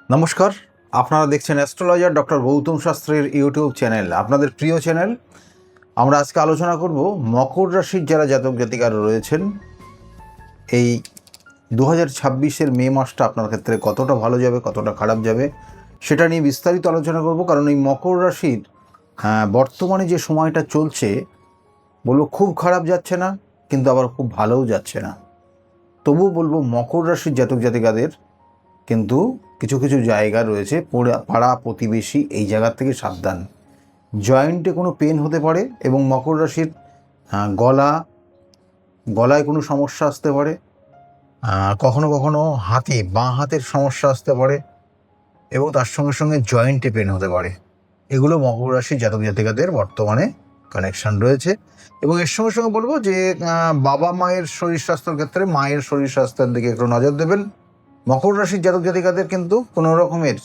নমস্কার, আপনারা দেখছেন অ্যাস্ট্রোলজার ডক্টর গৌতম শাস্ত্রীর ইউটিউব চ্যানেল, আপনাদের প্রিয় চ্যানেল। আমরা আজকে আলোচনা করব মকর রাশির যারা জাতক জাতিকারা রয়েছেন এই 2026-এর মে মাসটা আপনার ক্ষেত্রে কতটা ভালো যাবে, কতটা খারাপ যাবে সেটা নিয়ে বিস্তারিত আলোচনা করব। কারণ এই মকর রাশির বর্তমানে যে সময়টা চলছে বলবো খুব খারাপ যাচ্ছে না, কিন্তু আবার খুব ভালোও যাচ্ছে না। তবুও বলবো মকর রাশির জাতক জাতিকাদের কিন্তু কিছু কিছু জায়গা রয়েছে, পাড়া প্রতিবেশী এই জায়গার থেকে সাবধান। জয়েন্টে কোনো পেন হতে পারে এবং মকর রাশির গলায় কোনো সমস্যা আসতে পারে, কখনো কখনো বাঁ হাতের সমস্যা আসতে পারে এবং তার সঙ্গে সঙ্গে জয়েন্টে পেন হতে পারে। এগুলো মকর রাশির জাতক জাতিকাদের বর্তমানে কানেকশান রয়েছে। এবং এর সঙ্গে সঙ্গে বলবো যে বাবা মায়ের শরীর স্বাস্থ্যের ক্ষেত্রে মায়ের শরীর স্বাস্থ্যের দিকে একটু নজর দেবেন। মকর রাশির জাতক জাতিকাদের কিন্তু কোনো রকমের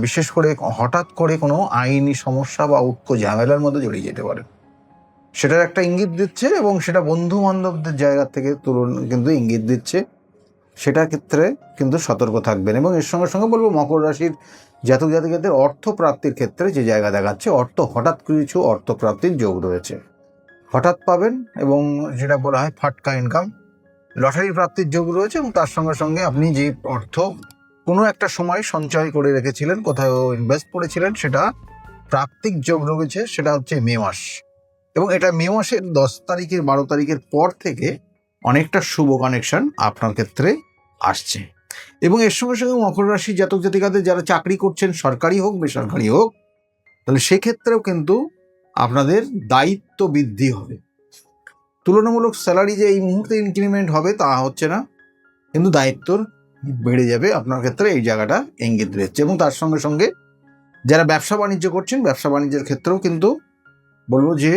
বিশেষ করে হঠাৎ করে কোনো আইনি সমস্যা বা উটকো ঝামেলার মধ্যে জড়িয়ে যেতে পারে, সেটার একটা ইঙ্গিত দিচ্ছে এবং সেটা বন্ধু বান্ধবদের জায়গা থেকে কিন্তু ইঙ্গিত দিচ্ছে। সেটার ক্ষেত্রে কিন্তু সতর্ক থাকবেন। এবং এর সঙ্গে সঙ্গে বলবো মকর রাশির জাতক জাতিকাদের অর্থ প্রাপ্তির ক্ষেত্রে যে জায়গা দেখাচ্ছে, হঠাৎ কিছু অর্থ প্রাপ্তির যোগ রয়েছে, হঠাৎ পাবেন এবং যেটা বলা হয় ফাটকা ইনকাম, লটারি প্রাপ্তির যোগ রয়েছে। এবং তার সঙ্গে সঙ্গে আপনি যে অর্থ কোনো একটা সময় সঞ্চয় করে রেখেছিলেন, কোথাও ইনভেস্ট করেছিলেন, সেটা প্রাপ্তিক যোগ রয়েছে। সেটা হচ্ছে মে মাস, এবং এটা মে মাসের 10 তারিখের 12 তারিখের পর থেকে অনেকটা শুভ কানেকশন আপনার ক্ষেত্রে আসছে। এবং এর সঙ্গে সঙ্গে মকর রাশি জাতক জাতিকাদের যারা চাকরি করছেন, সরকারি হোক বেসরকারি হোক, তাহলে সেক্ষেত্রেও কিন্তু আপনাদের দায়িত্ব বৃদ্ধি হবে। তুলনামূলক স্যালারি যে এই মুহূর্তে ইনক্রিমেন্ট হবে তা হচ্ছে না, কিন্তু দায়িত্বর বেড়ে যাবে আপনার ক্ষেত্রে, এই জায়গাটা ইঙ্গিত দিচ্ছে। এবং তার সঙ্গে সঙ্গে যারা ব্যবসা বাণিজ্য করছেন, ব্যবসা বাণিজ্যের ক্ষেত্রেও কিন্তু বলবো যে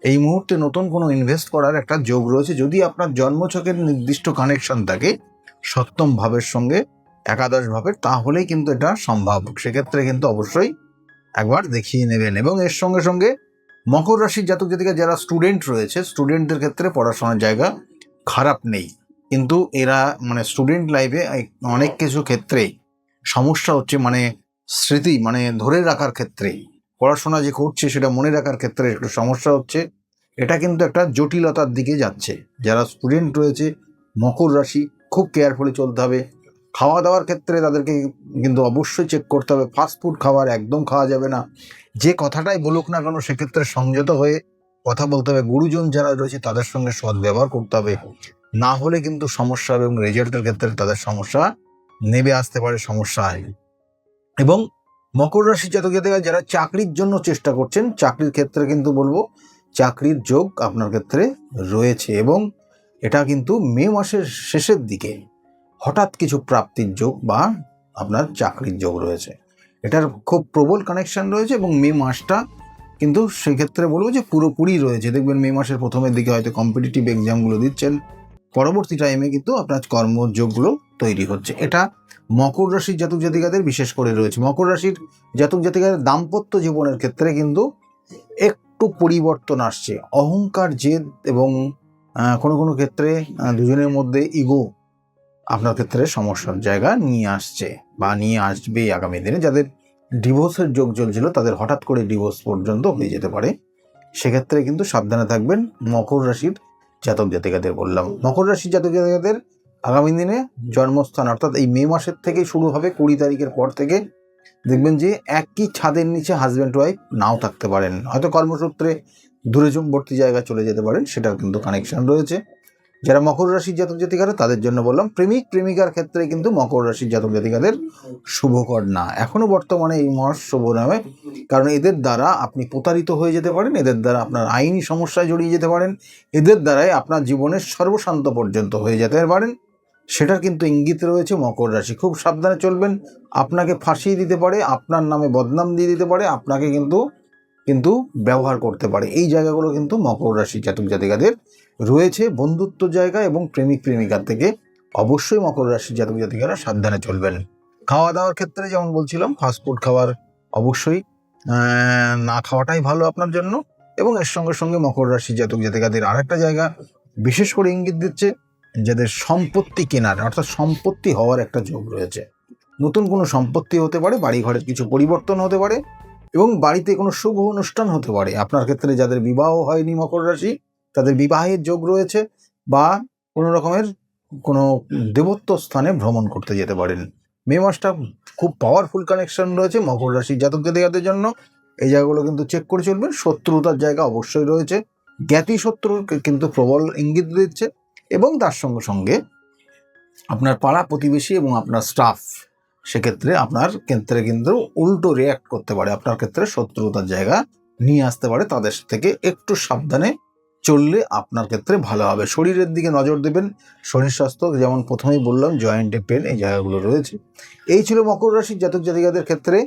এই মুহূর্তে নতুন কোনো ইনভেস্ট করার একটা যোগ রয়েছে। যদি আপনার জন্মছকের নির্দিষ্ট কানেকশন থাকে সপ্তম ভাবের সঙ্গে, একাদশ ভাবের, তাহলেই কিন্তু এটা সম্ভব। সেক্ষেত্রে কিন্তু অবশ্যই একবার দেখিয়ে নেবেন। এবং এর সঙ্গে সঙ্গে মকর রাশির জাতক জাতিকা যারা স্টুডেন্ট রয়েছে, স্টুডেন্টদের ক্ষেত্রে পড়াশোনার জায়গা খারাপ নেই, কিন্তু এরা স্টুডেন্ট লাইফে অনেক কিছু ক্ষেত্রে সমস্যা হচ্ছে, স্মৃতি ধরে রাখার ক্ষেত্রে, পড়াশোনা যে করছে সেটা মনে রাখার ক্ষেত্রে একটু সমস্যা হচ্ছে। এটা কিন্তু একটা জটিলতার দিকে যাচ্ছে। যারা স্টুডেন্ট রয়েছে মকর রাশি, খুব কেয়ারফুলি চলতে হবে। খাওয়া দাওয়ার ক্ষেত্রে তাদেরকে কিন্তু অবশ্যই চেক করতে হবে। ফাস্টফুড খাবার একদম খাওয়া যাবে না। যে কথাটাই বলুক না কেন সেক্ষেত্রে সংযত হয়ে কথা বলতে হবে। গুরুজন যারা রয়েছে তাদের সঙ্গে সদ্ব্যবহার করতে হবে, না হলে কিন্তু সমস্যা হবে এবং রেজাল্টের ক্ষেত্রে তাদের সমস্যা নেমে আসতে পারে, সমস্যা হয়। এবং মকর রাশি জাতক জাতিকা যারা চাকরির জন্য চেষ্টা করছেন, চাকরির ক্ষেত্রে কিন্তু বলবো চাকরির যোগ আপনার ক্ষেত্রে রয়েছে। এবং এটা কিন্তু মে মাসের শেষের দিকে হঠাৎ কিছু প্রাপ্তির যোগ বা আপনার চাকরির যোগ রয়েছে, এটার খুব প্রবল কানেকশন রয়েছে। এবং মে মাসটা কিন্তু সেক্ষেত্রে বলবো যে পুরোপুরি রয়েছে। দেখবেন মে মাসের প্রথমের দিকে হয়তো কম্পিটিটিভ এক্সামগুলো দিচ্ছেন, পরবর্তী টাইমে কিন্তু আপনার কর্মযোগগুলো তৈরি হচ্ছে। এটা মকর রাশির জাতক জাতিকাদের বিশেষ করে রয়েছে। মকর রাশির জাতক জাতিকাদের দাম্পত্য জীবনের ক্ষেত্রে কিন্তু একটু পরিবর্তন আসছে। অহংকার, জেদ এবং কোনো কোনো ক্ষেত্রে দুজনের মধ্যে ইগো আপনার ক্ষেত্রে সমস্যার জায়গা নিয়ে আসছে বা নিয়ে আসবে আগামী দিনে। যাদের ডিভোর্সের যোগ চলছিল তাদের হঠাৎ করে ডিভোর্স পর্যন্ত হয়ে যেতে পারে। সেক্ষেত্রে কিন্তু সাবধানে থাকবেন মকর রাশির জাতক জাতিকাদের। বললাম মকর রাশির জাতক জাতিকাদের আগামী দিনে জন্মস্থান অর্থাৎ এই মে মাসের থেকেই শুরু হবে। 20 তারিখের পর থেকে দেখবেন যে একই ছাদের নিচে হাজব্যান্ড ওয়াইফ নাও থাকতে পারেন, হয়তো কর্মসূত্রে দূরবর্তী জায়গা চলে যেতে পারেন, সেটার কিন্তু কানেকশন রয়েছে। যারা মকর রাশির জাতক জাতিকারা তাদের জন্য বললাম, প্রেমিক প্রেমিকার ক্ষেত্রে কিন্তু মকর রাশির জাতক জাতিকাদের শুভকর না, এখনো বর্তমানে এই মাস শুভ নয়। কারণ এদের দ্বারা আপনি প্রতারিত হয়ে যেতে পারেন, এদের দ্বারা আপনার আইনি সমস্যায় জড়িয়ে যেতে পারেন, এদের দ্বারাই আপনার জীবনের সর্বশান্ত পর্যন্ত হয়ে যেতে পারেন। সেটার কিন্তু ইঙ্গিত রয়েছে মকর রাশি। খুব সাবধানে চলবেন। আপনাকে ফাঁসিয়ে দিতে পারে, আপনার নামে বদনাম দিয়ে দিতে পারে, আপনাকে কিন্তু ব্যবহার করতে পারে। এই জায়গাগুলো কিন্তু মকর রাশি জাতক জাতিকাদের রয়েছে। বন্ধুত্ব জায়গা এবং প্রেমিক প্রেমিকার থেকে অবশ্যই মকর রাশির জাতক জাতিকারা সাবধানে চলবেন। খাওয়া দাওয়ার ক্ষেত্রে যেমন বলছিলাম, ফাস্টফুড খাবার অবশ্যই না খাওয়াটাই ভালো আপনার জন্য। এবং এর সঙ্গে সঙ্গে মকর রাশির জাতক জাতিকাদের আরেকটা জায়গা বিশেষ করে ইঙ্গিত দিচ্ছে, যাদের সম্পত্তি কেনার অর্থাৎ সম্পত্তি হওয়ার একটা যোগ রয়েছে। নতুন কোনো সম্পত্তি হতে পারে, বাড়ি ঘরের কিছু পরিবর্তন হতে পারে এবং বাড়িতে কোনো শুভ অনুষ্ঠান হতে পারে। আপনার ক্ষেত্রে যাদের বিবাহ হয়নি মকর রাশি, তাদের বিবাহের যোগ রয়েছে, বা কোনো রকমের কোনো দেবত্ব স্থানে ভ্রমণ করতে যেতে পারেন। মে মাসটা খুব পাওয়ারফুল কানেকশন রয়েছে মকর রাশির জাতক জাতিকাদের জন্য। এই জায়গাগুলো কিন্তু চেক করে চলবেন। শত্রুতার জায়গা অবশ্যই রয়েছে, জ্ঞাতি শত্রুর কিন্তু প্রবল ইঙ্গিত দিচ্ছে, এবং তার সঙ্গে সঙ্গে আপনার পাড়া প্রতিবেশী এবং আপনার স্টাফ সেক্ষেত্রে আপনার ক্ষেত্রে কিন্তু উল্টো রিয়্যাক্ট করতে পারে, আপনার ক্ষেত্রে শত্রুতার জায়গা নিয়ে আসতে পারে। তাদের থেকে একটু সাবধানে চললে আপনার ক্ষেত্রে ভালো হবে। শরীরের দিকে নজর দেবেন। শরীর স্বাস্থ্য যেমন প্রথমেই বললাম, জয়েন্টে পেন, এই জায়গাগুলো রয়েছে। এই ছিল মকর রাশির জাতক জাতিকাদের ক্ষেত্রে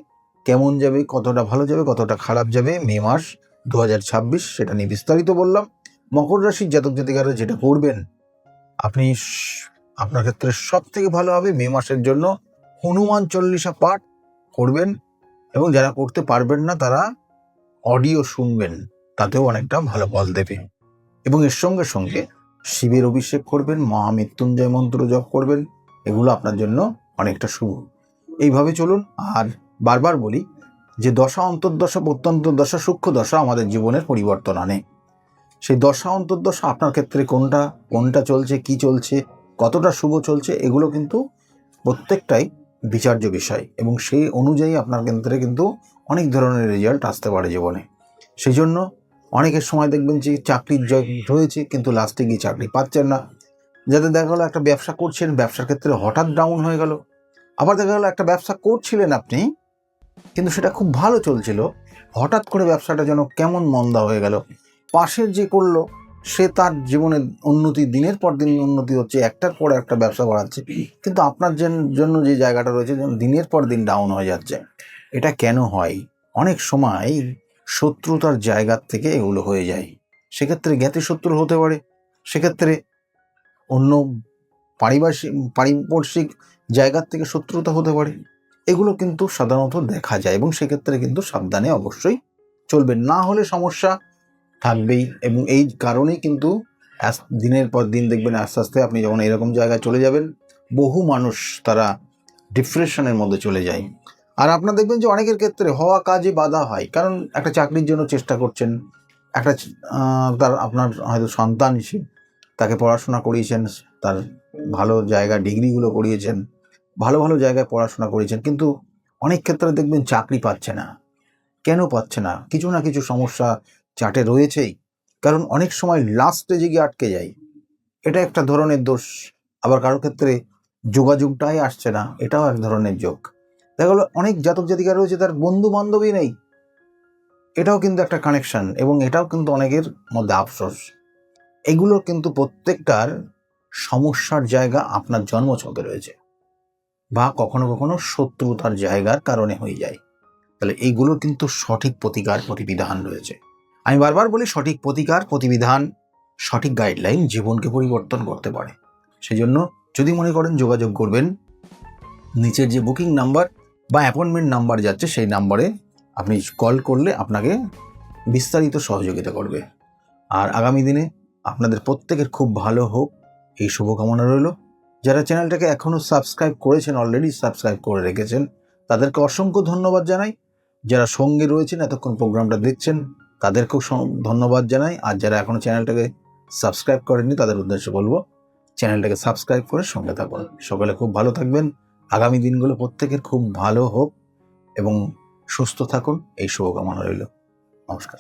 কেমন যাবে, কতটা ভালো যাবে, কতটা খারাপ যাবে মে মাস 2026, সেটা নিয়ে বিস্তারিত বললাম। মকর রাশির জাতক জাতিকারা যেটা করবেন, আপনি আপনার ক্ষেত্রে সব থেকে ভালো হবে মে মাসের জন্য হনুমান চল্লিশা পাঠ করবেন, এবং যারা করতে পারবেন না তারা অডিও শুনবেন, তাতেও অনেকটা ভালো ফল দেবে। এবং এর সঙ্গে সঙ্গে শিবের অভিষেক করবেন, মহামৃত্যুঞ্জয় মন্ত্র জপ করবেন, এগুলো আপনার জন্য অনেকটা শুভ। এইভাবে চলুন। আর বারবার বলি যে দশা অন্তর্দশা প্রত্যন্ত দশা সূক্ষ্ম দশা আমাদের জীবনের পরিবর্তন আনে। সেই দশা অন্তর্দশা আপনার ক্ষেত্রে কোনটা চলছে, কি চলছে, কতটা শুভ চলছে, এগুলো কিন্তু প্রত্যেকটাই বিচার্য বিষয়, এবং সেই অনুযায়ী আপনার ক্ষেত্রে কিন্তু অনেক ধরনের রেজাল্ট আসতে পারে জীবনে। সেই জন্য অনেকের সময় দেখবেন যে চাকরির জয় হয়েছে, কিন্তু লাস্টে গিয়ে চাকরি পাচ্ছেন না। যাদের দেখা গেলো একটা ব্যবসা করছেন, ব্যবসার ক্ষেত্রে হঠাৎ ডাউন হয়ে গেল। আবার দেখা গেলো একটা ব্যবসা করছিলেন আপনি, কিন্তু সেটা খুব ভালো চলছিল, হঠাৎ করে ব্যবসাটা যেন কেমন মন্দা হয়ে গেল। পাশের যে করলো সে তার জীবনে উন্নতি, দিনের পর দিন উন্নতি হচ্ছে, একটার পর একটা ব্যবসা বাড়াচ্ছে, কিন্তু আপনার জন্য যে জায়গাটা রয়েছে দিনের পর দিন ডাউন হয়ে যাচ্ছে। এটা কেন হয়? অনেক সময় শত্রুতার জায়গার থেকে এগুলো হয়ে যায়। সেক্ষেত্রে জ্ঞাতি শত্রু হতে পারে, সেক্ষেত্রে অন্য পারিপার্শ্বিক জায়গার থেকে শত্রুতা হতে পারে। এগুলো কিন্তু সাধারণত দেখা যায়, এবং সেক্ষেত্রে কিন্তু সাবধানে অবশ্যই চলবেন, না হলে সমস্যা থাকবেই। এবং এই কারণেই কিন্তু দিনের পর দিন দেখবেন আস্তে আস্তে আপনি যখন এরকম জায়গায় চলে যাবেন, বহু মানুষ তারা ডিপ্রেশনের মধ্যে চলে যায়। আর আপনার দেখবেন যে অনেকের ক্ষেত্রে হওয়া কাজে বাধা হয়, কারণ একটা চাকরির জন্য চেষ্টা করছেন, একটা আপনার হয়তো সন্তান হিসেবে তাকে পড়াশোনা করিয়েছেন, তার ভালো জায়গা ডিগ্রিগুলো করিয়েছেন, ভালো ভালো জায়গায় পড়াশোনা করিয়েছেন, কিন্তু অনেক ক্ষেত্রে দেখবেন চাকরি পাচ্ছে না। কেন পাচ্ছে না? কিছু না কিছু সমস্যা চার্টে রয়েছেই, কারণ অনেক সময় লাস্ট স্টেজে গিয়ে আটকে যায়, এটা একটা ধরনের দোষ। আবার কারোর ক্ষেত্রে যোগাযোগটাই আসছে না, এটাও এক ধরনের যোগ। দেখা গেলো অনেক জাতক জাতিকা রয়েছে তার বন্ধু বান্ধবী নেই, এটাও কিন্তু একটা কানেকশন, এবং এটাও কিন্তু অনেকের মধ্যে আফসোস। এগুলো কিন্তু প্রত্যেকটার সমস্যার জায়গা আপনার জন্মছকে রয়েছে, বা কখনো কখনো শত্রুতার জায়গার কারণে হয়ে যায়। তাহলে এইগুলোর কিন্তু সঠিক প্রতিকার প্রতিবিধান রয়েছে। আমি বারবার বলি, সঠিক প্রতিকার প্রতিবিধান, সঠিক গাইডলাইন জীবনকে পরিবর্তন করতে পারে। সেই জন্য যদি মনে করেন যোগাযোগ করবেন, নিচের যে বুকিং নাম্বার বা অ্যাপয়েন্টমেন্ট নাম্বার যাচ্ছে সেই নাম্বারে আপনি কল করলে আপনাকে বিস্তারিত সহযোগিতা করবে। আর আগামী দিনে আপনাদের প্রত্যেকের খুব ভালো হোক, এই শুভকামনা রইল। যারা চ্যানেলটাকে এখনও সাবস্ক্রাইব করেছেন, অলরেডি সাবস্ক্রাইব করে রেখেছেন, তাদেরকে অসংখ্য ধন্যবাদ জানাই। যারা সঙ্গে রয়েছেন এতক্ষণ প্রোগ্রামটা দেখছেন, তাদেরকেও ধন্যবাদ জানাই। আর যারা এখনও চ্যানেলটাকে সাবস্ক্রাইব করেননি, তাদের উদ্দেশ্যে বলবো চ্যানেলটাকে সাবস্ক্রাইব করে সঙ্গে থাকুন। সকলে খুব ভালো থাকবেন। আগামী দিনগুলো প্রত্যেকের খুব ভালো হোক এবং সুস্থ থাকুন, এই শুভকামনা রইল। নমস্কার।